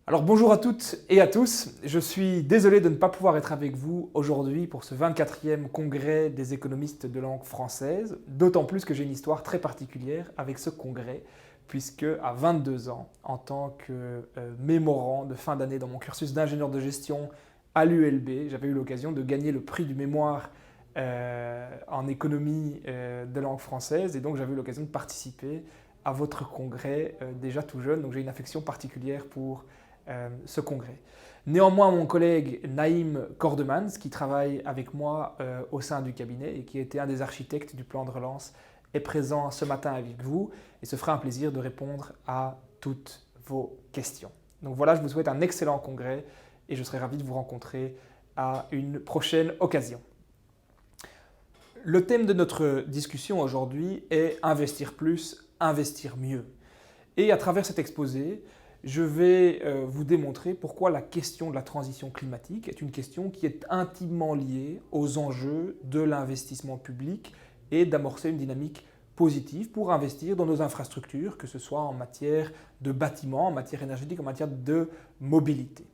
Alors bonjour à toutes et à tous, je suis désolé de ne pas pouvoir être avec vous aujourd'hui pour ce 24e congrès des économistes de langue française, d'autant plus que j'ai une histoire très particulière avec ce congrès, puisque à 22 ans, en tant que mémorand de fin d'année dans mon cursus d'ingénieur de gestion à l'ULB, j'avais eu l'occasion de gagner le prix du mémoire en économie de langue française, et donc j'avais eu l'occasion de participer à votre congrès déjà tout jeune, donc j'ai une affection particulière pour ce congrès. Néanmoins, mon collègue Naïm Cordemans, qui travaille avec moi au sein du cabinet et qui était un des architectes du plan de relance, est présent ce matin avec vous et se fera un plaisir de répondre à toutes vos questions. Donc voilà, je vous souhaite un excellent congrès et je serai ravi de vous rencontrer à une prochaine occasion. Le thème de notre discussion aujourd'hui est investir plus, investir mieux. Et à travers cet exposé, je vais vous démontrer pourquoi la question de la transition climatique est une question qui est intimement liée aux enjeux de l'investissement public et d'amorcer une dynamique positive pour investir dans nos infrastructures, que ce soit en matière de bâtiments, en matière énergétique, en matière de mobilité.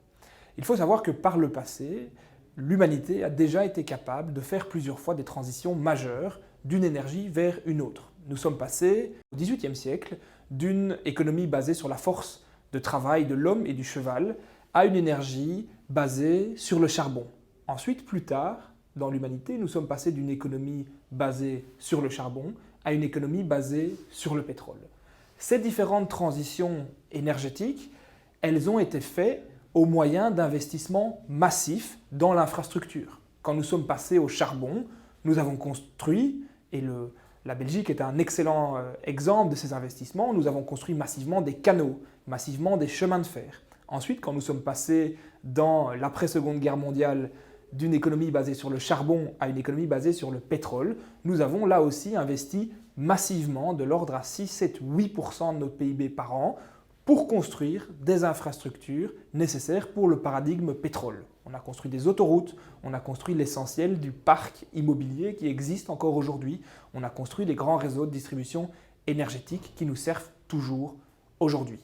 Il faut savoir que par le passé, l'humanité a déjà été capable de faire plusieurs fois des transitions majeures d'une énergie vers une autre. Nous sommes passés au XVIIIe siècle d'une économie basée sur la force de travail de l'homme et du cheval à une énergie basée sur le charbon. Ensuite, plus tard, dans l'humanité, nous sommes passés d'une économie basée sur le charbon à une économie basée sur le pétrole. Ces différentes transitions énergétiques, elles ont été faites au moyen d'investissements massifs dans l'infrastructure. Quand nous sommes passés au charbon, nous avons construit, et la Belgique est un excellent exemple de ces investissements, nous avons construit massivement des canaux, massivement des chemins de fer. Ensuite, quand nous sommes passés dans l'après-seconde guerre mondiale d'une économie basée sur le charbon à une économie basée sur le pétrole, nous avons là aussi investi massivement de l'ordre à 6, 7, 8% de notre PIB par an pour construire des infrastructures nécessaires pour le paradigme pétrole. On a construit des autoroutes, on a construit l'essentiel du parc immobilier qui existe encore aujourd'hui, on a construit les grands réseaux de distribution énergétique qui nous servent toujours aujourd'hui.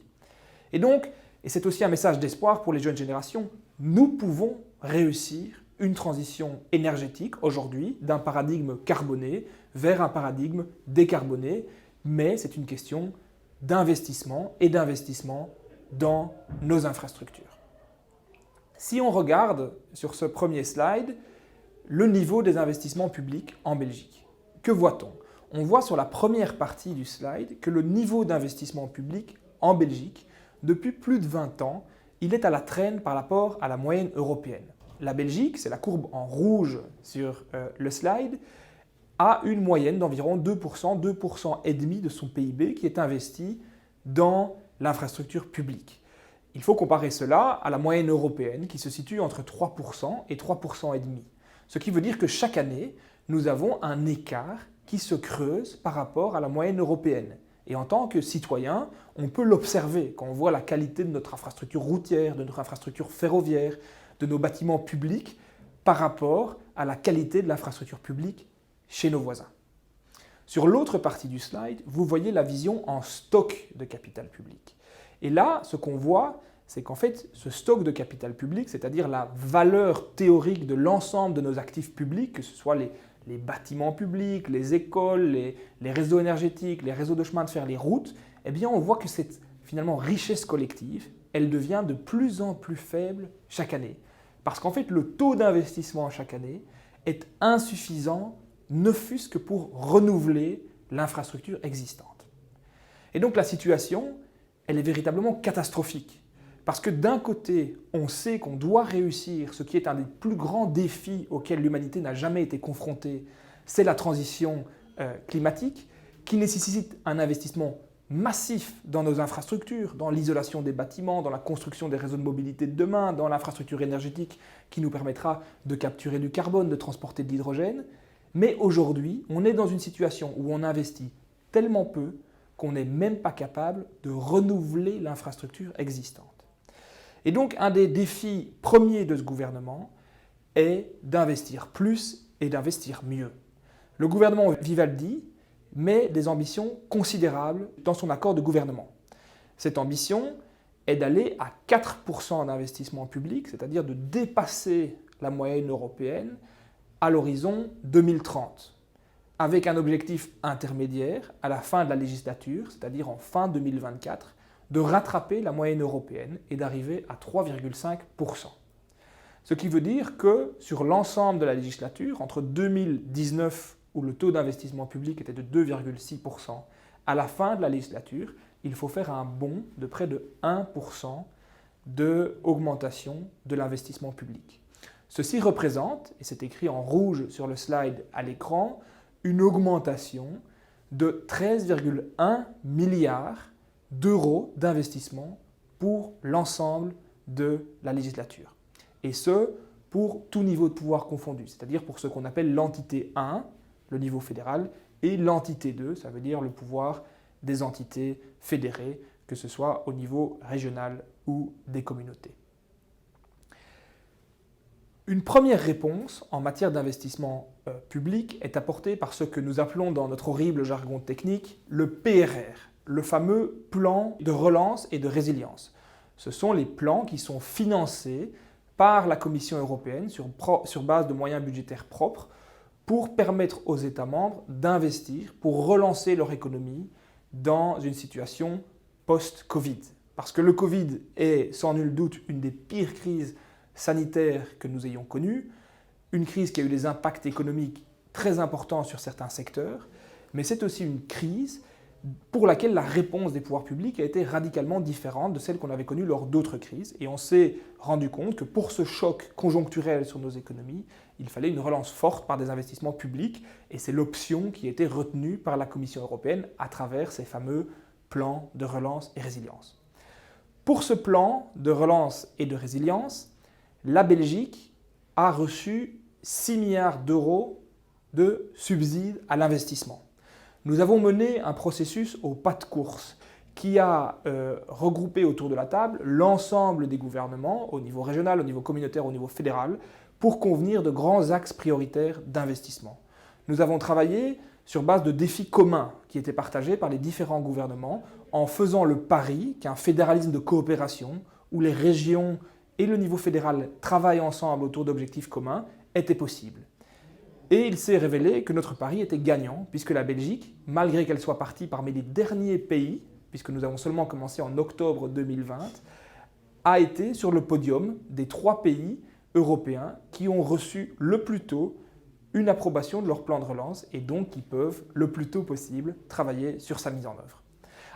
Et donc, et c'est aussi un message d'espoir pour les jeunes générations, nous pouvons réussir une transition énergétique aujourd'hui d'un paradigme carboné vers un paradigme décarboné, mais c'est une question d'investissement et d'investissement dans nos infrastructures. Si on regarde sur ce premier slide le niveau des investissements publics en Belgique, que voit-on? On voit sur la première partie du slide que le niveau d'investissement public en Belgique, depuis plus de 20 ans, il est à la traîne par rapport à la moyenne européenne. La Belgique, c'est la courbe en rouge sur le slide, a une moyenne d'environ 2%, 2% et demi de son PIB qui est investi dans l'infrastructure publique. Il faut comparer cela à la moyenne européenne qui se situe entre 3% et 3% et demi. Ce qui veut dire que chaque année, nous avons un écart qui se creuse par rapport à la moyenne européenne. Et en tant que citoyen, on peut l'observer quand on voit la qualité de notre infrastructure routière, de notre infrastructure ferroviaire, de nos bâtiments publics par rapport à la qualité de l'infrastructure publique chez nos voisins. Sur l'autre partie du slide, vous voyez la vision en stock de capital public. Et là, ce qu'on voit, c'est qu'en fait, ce stock de capital public, c'est-à-dire la valeur théorique de l'ensemble de nos actifs publics, que ce soit les bâtiments publics, les écoles, les réseaux énergétiques, les réseaux de chemin de fer, les routes, eh bien on voit que cette finalement richesse collective, elle devient de plus en plus faible chaque année. Parce qu'en fait, le taux d'investissement chaque année est insuffisant, ne fût-ce que pour renouveler l'infrastructure existante. Et donc la situation, elle est véritablement catastrophique. Parce que d'un côté, on sait qu'on doit réussir ce qui est un des plus grands défis auxquels l'humanité n'a jamais été confrontée, c'est la transition climatique, qui nécessite un investissement massif dans nos infrastructures, dans l'isolation des bâtiments, dans la construction des réseaux de mobilité de demain, dans l'infrastructure énergétique qui nous permettra de capturer du carbone, de transporter de l'hydrogène. Mais aujourd'hui, on est dans une situation où on investit tellement peu qu'on n'est même pas capable de renouveler l'infrastructure existante. Et donc, un des défis premiers de ce gouvernement est d'investir plus et d'investir mieux. Le gouvernement Vivaldi met des ambitions considérables dans son accord de gouvernement. Cette ambition, est d'aller à 4% d'investissement public, c'est-à-dire de dépasser la moyenne européenne à l'horizon 2030, avec un objectif intermédiaire à la fin de la législature, c'est-à-dire en fin 2024, de rattraper la moyenne européenne et d'arriver à 3,5%. Ce qui veut dire que sur l'ensemble de la législature, entre 2019, où le taux d'investissement public était de 2,6%, à la fin de la législature, il faut faire un bond de près de 1% d'augmentation de l'investissement public. Ceci représente, et c'est écrit en rouge sur le slide à l'écran, une augmentation de 13,1 milliards d'euros d'investissement pour l'ensemble de la législature. Et ce, pour tout niveau de pouvoir confondu, c'est-à-dire pour ce qu'on appelle l'entité 1, le niveau fédéral, et l'entité 2, ça veut dire le pouvoir des entités fédérées, que ce soit au niveau régional ou des communautés. Une première réponse en matière d'investissement public est apportée par ce que nous appelons dans notre horrible jargon technique le PRR, le fameux plan de relance et de résilience. Ce sont les plans qui sont financés par la Commission européenne sur base de moyens budgétaires propres pour permettre aux États membres d'investir, pour relancer leur économie dans une situation post-Covid. Parce que le Covid est sans nul doute une des pires crises sanitaires que nous ayons connues, une crise qui a eu des impacts économiques très importants sur certains secteurs, mais c'est aussi une crise pour laquelle la réponse des pouvoirs publics a été radicalement différente de celle qu'on avait connue lors d'autres crises. Et on s'est rendu compte que pour ce choc conjoncturel sur nos économies, il fallait une relance forte par des investissements publics, et c'est l'option qui a été retenue par la Commission européenne à travers ces fameux plans de relance et résilience. Pour ce plan de relance et de résilience, la Belgique a reçu 6 milliards d'euros de subsides à l'investissement. Nous avons mené un processus au pas de course qui a regroupé autour de la table l'ensemble des gouvernements au niveau régional, au niveau communautaire, au niveau fédéral, pour convenir de grands axes prioritaires d'investissement. Nous avons travaillé sur base de défis communs qui étaient partagés par les différents gouvernements en faisant le pari qu'un fédéralisme de coopération où les régions et le niveau fédéral travaillent ensemble autour d'objectifs communs était possible. Et il s'est révélé que notre pari était gagnant, puisque la Belgique, malgré qu'elle soit partie parmi les derniers pays, puisque nous avons seulement commencé en octobre 2020, a été sur le podium des 3 pays européens qui ont reçu le plus tôt une approbation de leur plan de relance et donc qui peuvent le plus tôt possible travailler sur sa mise en œuvre.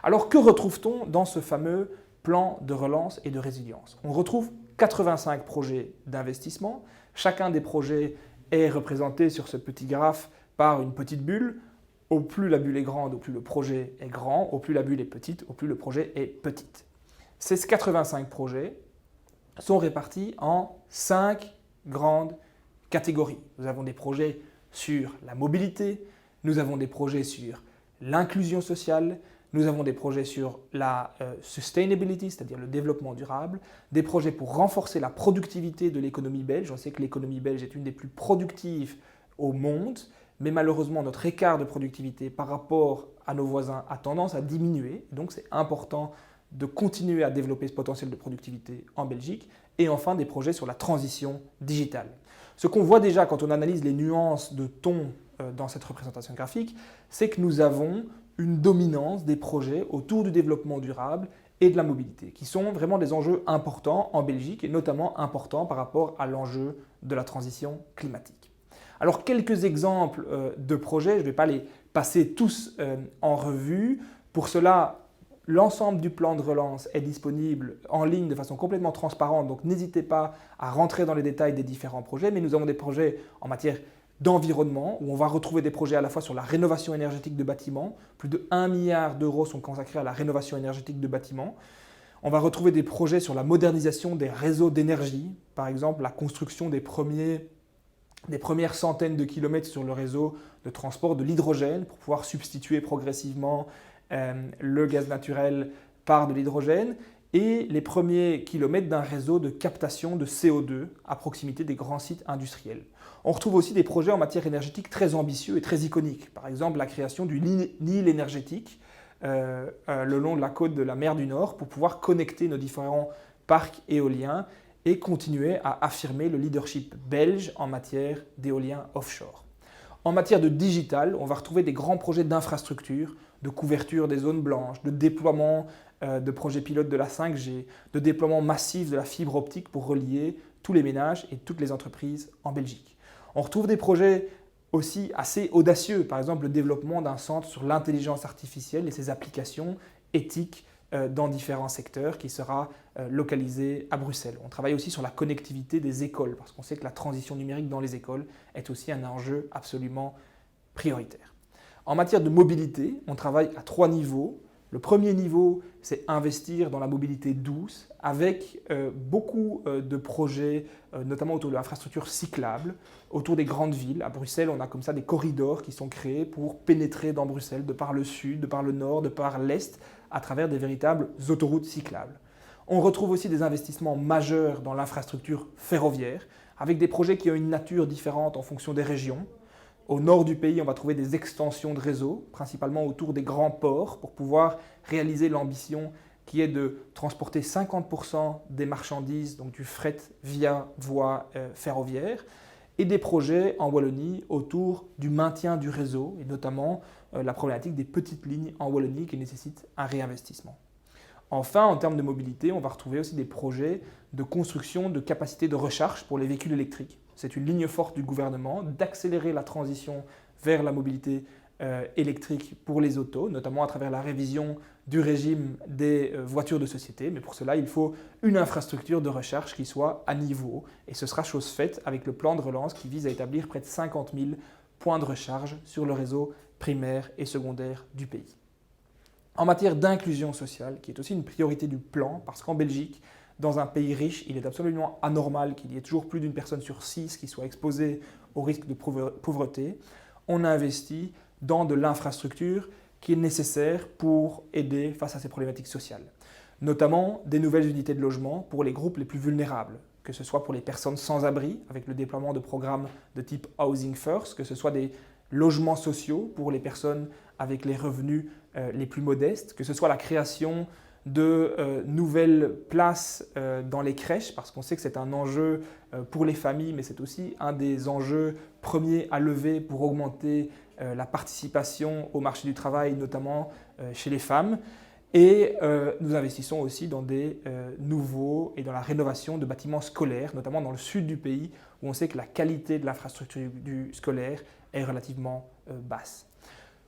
Alors que retrouve-t-on dans ce fameux plan de relance et de résilience? On retrouve 85 projets d'investissement. Chacun des projets est représenté sur ce petit graphe par une petite bulle. Au plus la bulle est grande, au plus le projet est grand. Au plus la bulle est petite, au plus le projet est petit. Ces 85 projets sont répartis en 5 grandes catégories. Nous avons des projets sur la mobilité, nous avons des projets sur l'inclusion sociale, nous avons des projets sur la sustainability, c'est-à-dire le développement durable, des projets pour renforcer la productivité de l'économie belge. On sait que l'économie belge est une des plus productives au monde, mais malheureusement notre écart de productivité par rapport à nos voisins a tendance à diminuer. Donc c'est important de continuer à développer ce potentiel de productivité en Belgique. Et enfin des projets sur la transition digitale. Ce qu'on voit déjà quand on analyse les nuances de ton dans cette représentation graphique, c'est que nous avons une dominance des projets autour du développement durable et de la mobilité, qui sont vraiment des enjeux importants en Belgique et notamment importants par rapport à l'enjeu de la transition climatique. Alors quelques exemples de projets, je ne vais pas les passer tous en revue. Pour cela, l'ensemble du plan de relance est disponible en ligne de façon complètement transparente, donc n'hésitez pas à rentrer dans les détails des différents projets, mais nous avons des projets en matière d'environnement, où on va retrouver des projets à la fois sur la rénovation énergétique de bâtiments. Plus de 1 milliard d'euros sont consacrés à la rénovation énergétique de bâtiments. On va retrouver des projets sur la modernisation des réseaux d'énergie, par exemple la construction des premières centaines de kilomètres sur le réseau de transport de l'hydrogène pour pouvoir substituer progressivement le gaz naturel par de l'hydrogène et les premiers kilomètres d'un réseau de captation de CO2 à proximité des grands sites industriels. On retrouve aussi des projets en matière énergétique très ambitieux et très iconiques. Par exemple, la création du Nil énergétique le long de la côte de la mer du Nord pour pouvoir connecter nos différents parcs éoliens et continuer à affirmer le leadership belge en matière d'éolien offshore. En matière de digital, on va retrouver des grands projets d'infrastructure, de couverture des zones blanches, de déploiement de projets pilotes de la 5G, de déploiement massif de la fibre optique pour relier tous les ménages et toutes les entreprises en Belgique. On retrouve des projets aussi assez audacieux, par exemple le développement d'un centre sur l'intelligence artificielle et ses applications éthiques dans différents secteurs qui sera localisé à Bruxelles. On travaille aussi sur la connectivité des écoles parce qu'on sait que la transition numérique dans les écoles est aussi un enjeu absolument prioritaire. En matière de mobilité, on travaille à 3 niveaux. Le premier niveau, c'est investir dans la mobilité douce avec beaucoup de projets, notamment autour de l'infrastructure cyclable, autour des grandes villes. À Bruxelles, on a comme ça des corridors qui sont créés pour pénétrer dans Bruxelles de par le sud, de par le nord, de par l'est, à travers des véritables autoroutes cyclables. On retrouve aussi des investissements majeurs dans l'infrastructure ferroviaire, avec des projets qui ont une nature différente en fonction des régions. Au nord du pays, on va trouver des extensions de réseau, principalement autour des grands ports, pour pouvoir réaliser l'ambition qui est de transporter 50% des marchandises, donc du fret via voie ferroviaire, et des projets en Wallonie autour du maintien du réseau, et notamment la problématique des petites lignes en Wallonie qui nécessitent un réinvestissement. Enfin, en termes de mobilité, on va retrouver aussi des projets de construction de capacités de recharge pour les véhicules électriques. C'est une ligne forte du gouvernement d'accélérer la transition vers la mobilité électrique pour les autos, notamment à travers la révision du régime des voitures de société. Mais pour cela, il faut une infrastructure de recharge qui soit à niveau. Et ce sera chose faite avec le plan de relance qui vise à établir près de 50 000 points de recharge sur le réseau primaire et secondaire du pays. En matière d'inclusion sociale, qui est aussi une priorité du plan, parce qu'en Belgique, dans un pays riche, il est absolument anormal qu'il y ait toujours plus d'une personne sur 6 qui soit exposée au risque de pauvreté, on a investi dans de l'infrastructure qui est nécessaire pour aider face à ces problématiques sociales. Notamment des nouvelles unités de logement pour les groupes les plus vulnérables, que ce soit pour les personnes sans abri, avec le déploiement de programmes de type Housing First, que ce soit des logements sociaux pour les personnes avec les revenus les plus modestes, que ce soit la création de nouvelles places dans les crèches, parce qu'on sait que c'est un enjeu pour les familles, mais c'est aussi un des enjeux premiers à lever pour augmenter la participation au marché du travail, notamment chez les femmes. Et nous investissons aussi dans des nouveaux et dans la rénovation de bâtiments scolaires, notamment dans le sud du pays, où on sait que la qualité de l'infrastructure du scolaire est relativement basse.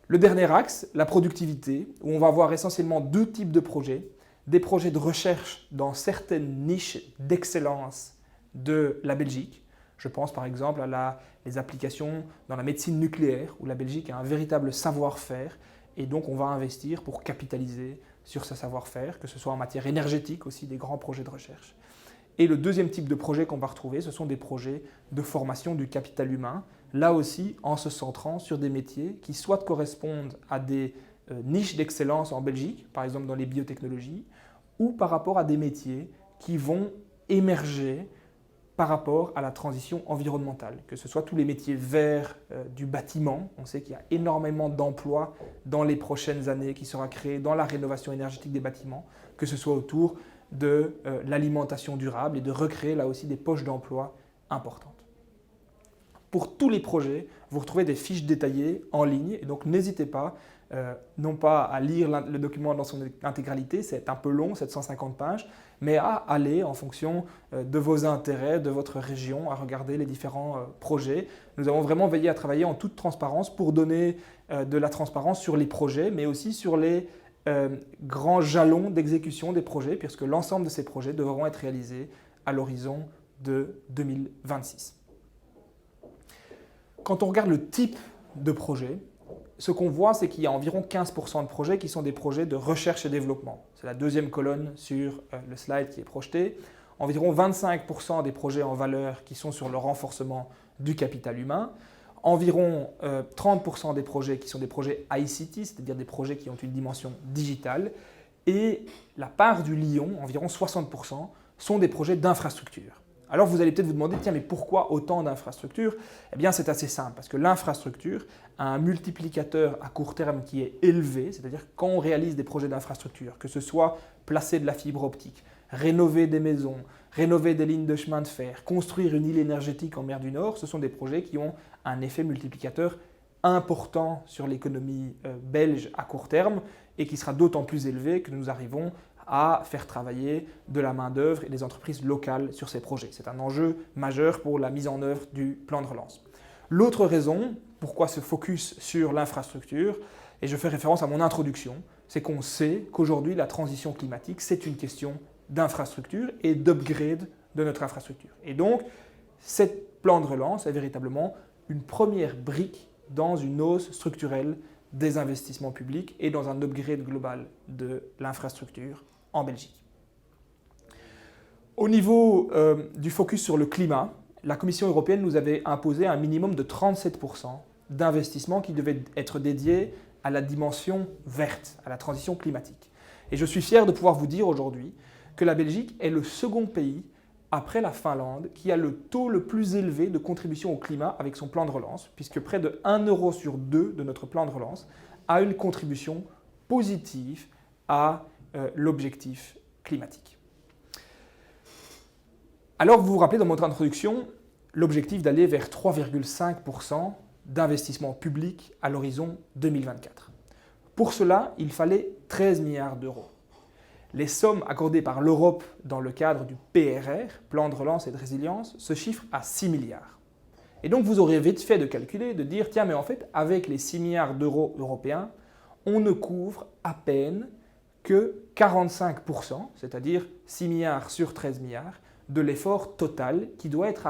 Le dernier axe, la productivité, où on va avoir essentiellement 2 types de projets. Des projets de recherche dans certaines niches d'excellence de la Belgique. Je pense par exemple à les applications dans la médecine nucléaire, où la Belgique a un véritable savoir-faire, et donc on va investir pour capitaliser sur ce savoir-faire, que ce soit en matière énergétique aussi, des grands projets de recherche. Et le deuxième type de projet qu'on va retrouver, ce sont des projets de formation du capital humain, là aussi en se centrant sur des métiers qui soit correspondent à des niches d'excellence en Belgique, par exemple dans les biotechnologies, ou par rapport à des métiers qui vont émerger par rapport à la transition environnementale, que ce soit tous les métiers verts du bâtiment. On sait qu'il y a énormément d'emplois dans les prochaines années qui sera créé dans la rénovation énergétique des bâtiments, que ce soit autour de l'alimentation durable et de recréer là aussi des poches d'emploi importantes. Pour tous les projets, vous retrouvez des fiches détaillées en ligne, et donc n'hésitez pas, non pas à lire le document dans son intégralité, c'est un peu long, 750 pages, mais à aller en fonction de vos intérêts, de votre région, à regarder les différents projets. Nous avons vraiment veillé à travailler en toute transparence pour donner de la transparence sur les projets, mais aussi sur les grands jalons d'exécution des projets, puisque l'ensemble de ces projets devront être réalisés à l'horizon de 2026. Quand on regarde le type de projet, ce qu'on voit, c'est qu'il y a environ 15% de projets qui sont des projets de recherche et développement. C'est la deuxième colonne sur le slide qui est projetée. Environ 25% des projets en valeur qui sont sur le renforcement du capital humain. Environ 30% des projets qui sont des projets ICT, c'est-à-dire des projets qui ont une dimension digitale. Et la part du lion, environ 60%, sont des projets d'infrastructure, Alors vous allez peut-être vous demander, tiens, mais pourquoi autant d'infrastructures? Eh bien c'est assez simple, parce que l'infrastructure a un multiplicateur à court terme qui est élevé, c'est-à-dire quand on réalise des projets d'infrastructure, que ce soit placer de la fibre optique, rénover des maisons, rénover des lignes de chemin de fer, construire une île énergétique en mer du Nord, ce sont des projets qui ont un effet multiplicateur important sur l'économie belge à court terme et qui sera d'autant plus élevé que nous arrivons à faire travailler de la main-d'œuvre et des entreprises locales sur ces projets. C'est un enjeu majeur pour la mise en œuvre du plan de relance. L'autre raison, pourquoi ce focus sur l'infrastructure, et je fais référence à mon introduction, c'est qu'on sait qu'aujourd'hui la transition climatique, c'est une question d'infrastructure et d'upgrade de notre infrastructure. Et donc, ce plan de relance est véritablement une première brique dans une hausse structurelle des investissements publics et dans un upgrade global de l'infrastructure en Belgique. Au niveau du focus sur le climat, la Commission européenne nous avait imposé un minimum de 37% d'investissements qui devaient être dédiés à la dimension verte, à la transition climatique. Et je suis fier de pouvoir vous dire aujourd'hui que la Belgique est le second pays après la Finlande qui a le taux le plus élevé de contribution au climat avec son plan de relance, puisque près de 1 euro sur 2 de notre plan de relance a une contribution positive à l'objectif climatique. Alors vous vous rappelez dans votre introduction l'objectif d'aller vers 3,5% d'investissement public à l'horizon 2024. Pour cela, il fallait 13 milliards d'euros. Les sommes accordées par l'Europe dans le cadre du PRR, Plan de relance et de résilience, se chiffrent à 6 milliards. Et donc vous aurez vite fait de calculer, de dire, tiens, mais en fait, avec les 6 milliards d'euros européens, on ne couvre à peine que 45%, c'est-à-dire 6 milliards sur 13 milliards, de l'effort total qui doit être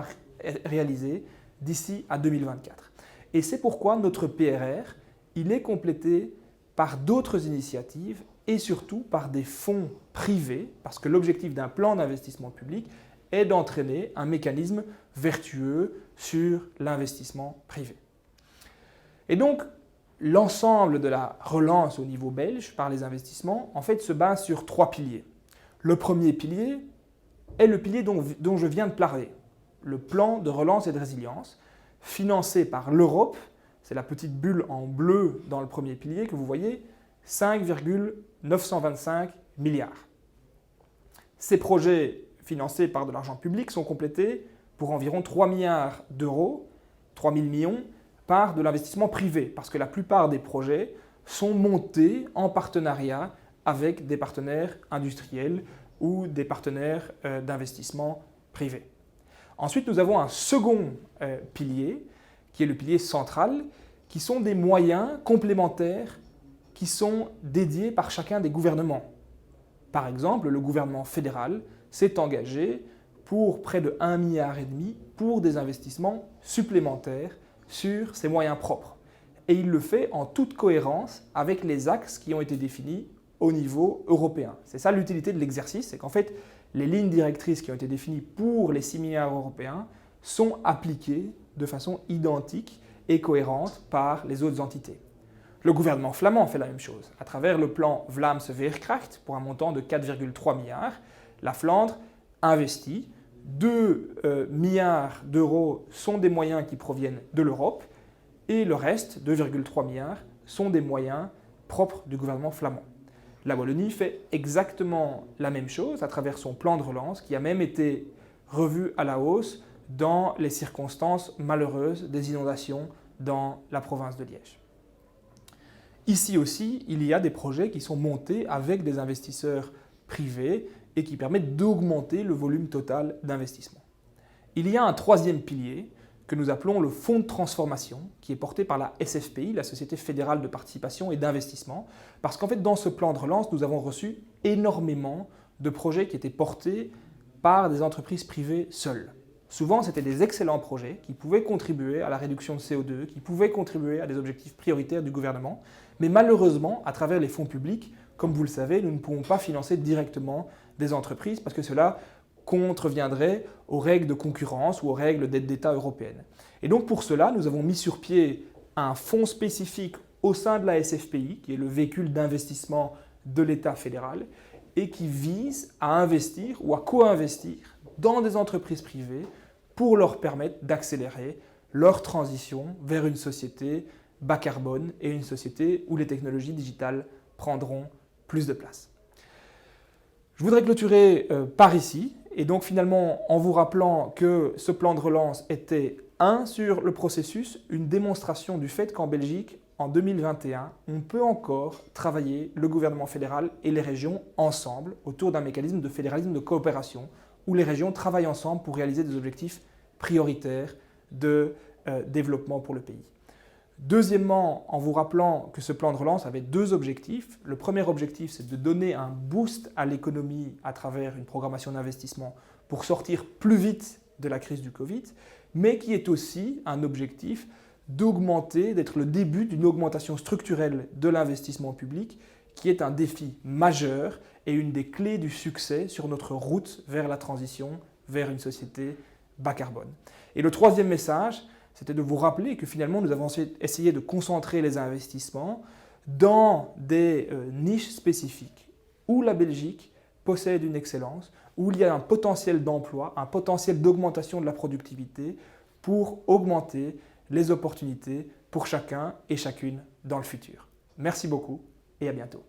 réalisé d'ici à 2024. Et c'est pourquoi notre PRR, il est complété par d'autres initiatives et surtout par des fonds privés, parce que l'objectif d'un plan d'investissement public est d'entraîner un mécanisme vertueux sur l'investissement privé. Et donc, l'ensemble de la relance au niveau belge par les investissements, en fait, se base sur 3 piliers. Le premier pilier est le pilier dont je viens de parler, le plan de relance et de résilience, financé par l'Europe, c'est la petite bulle en bleu dans le premier pilier que vous voyez, 5,925 milliards. Ces projets financés par de l'argent public sont complétés pour environ 3 milliards d'euros, 3 000 millions, par de l'investissement privé, parce que la plupart des projets sont montés en partenariat avec des partenaires industriels ou des partenaires d'investissement privés. Ensuite, nous avons un second pilier, qui est le pilier central, qui sont des moyens complémentaires qui sont dédiés par chacun des gouvernements. Par exemple, le gouvernement fédéral s'est engagé pour près de 1,5 milliard pour des investissements supplémentaires sur ses moyens propres. Et il le fait en toute cohérence avec les axes qui ont été définis au niveau européen. C'est ça l'utilité de l'exercice, c'est qu'en fait, les lignes directrices qui ont été définies pour les 6 milliards européens sont appliquées de façon identique et cohérente par les autres entités. Le gouvernement flamand fait la même chose. À travers le plan Vlaamse Veerkracht, pour un montant de 4,3 milliards, la Flandre investit. 2 milliards d'euros sont des moyens qui proviennent de l'Europe et le reste, 2,3 milliards, sont des moyens propres du gouvernement flamand. La Wallonie fait exactement la même chose à travers son plan de relance qui a même été revu à la hausse dans les circonstances malheureuses des inondations dans la province de Liège. Ici aussi, il y a des projets qui sont montés avec des investisseurs privés et qui permettent d'augmenter le volume total d'investissement. Il y a un troisième pilier que nous appelons le fonds de transformation, qui est porté par la SFPI, la Société fédérale de participation et d'investissement, parce qu'en fait, dans ce plan de relance, nous avons reçu énormément de projets qui étaient portés par des entreprises privées seules. Souvent, c'était des excellents projets qui pouvaient contribuer à la réduction de CO2, qui pouvaient contribuer à des objectifs prioritaires du gouvernement, mais malheureusement, à travers les fonds publics, comme vous le savez, nous ne pouvons pas financer directement des entreprises parce que cela contreviendrait aux règles de concurrence ou aux règles d'aide d'État européennes. Et donc pour cela, nous avons mis sur pied un fonds spécifique au sein de la SFPI, qui est le véhicule d'investissement de l'État fédéral, et qui vise à investir ou à co-investir dans des entreprises privées pour leur permettre d'accélérer leur transition vers une société bas carbone et une société où les technologies digitales prendront plus de place. Je voudrais clôturer par ici, et donc finalement en vous rappelant que ce plan de relance était sur le processus, une démonstration du fait qu'en Belgique, en 2021, on peut encore travailler, le gouvernement fédéral et les régions ensemble, autour d'un mécanisme de fédéralisme de coopération, où les régions travaillent ensemble pour réaliser des objectifs prioritaires de développement pour le pays. Deuxièmement, en vous rappelant que ce plan de relance avait deux objectifs. Le premier objectif, c'est de donner un boost à l'économie à travers une programmation d'investissement pour sortir plus vite de la crise du Covid, mais qui est aussi un objectif d'augmenter, d'être le début d'une augmentation structurelle de l'investissement public, qui est un défi majeur et une des clés du succès sur notre route vers la transition vers une société bas carbone. Et le troisième message, c'était de vous rappeler que finalement nous avons essayé de concentrer les investissements dans des niches spécifiques où la Belgique possède une excellence, où il y a un potentiel d'emploi, un potentiel d'augmentation de la productivité pour augmenter les opportunités pour chacun et chacune dans le futur. Merci beaucoup et à bientôt.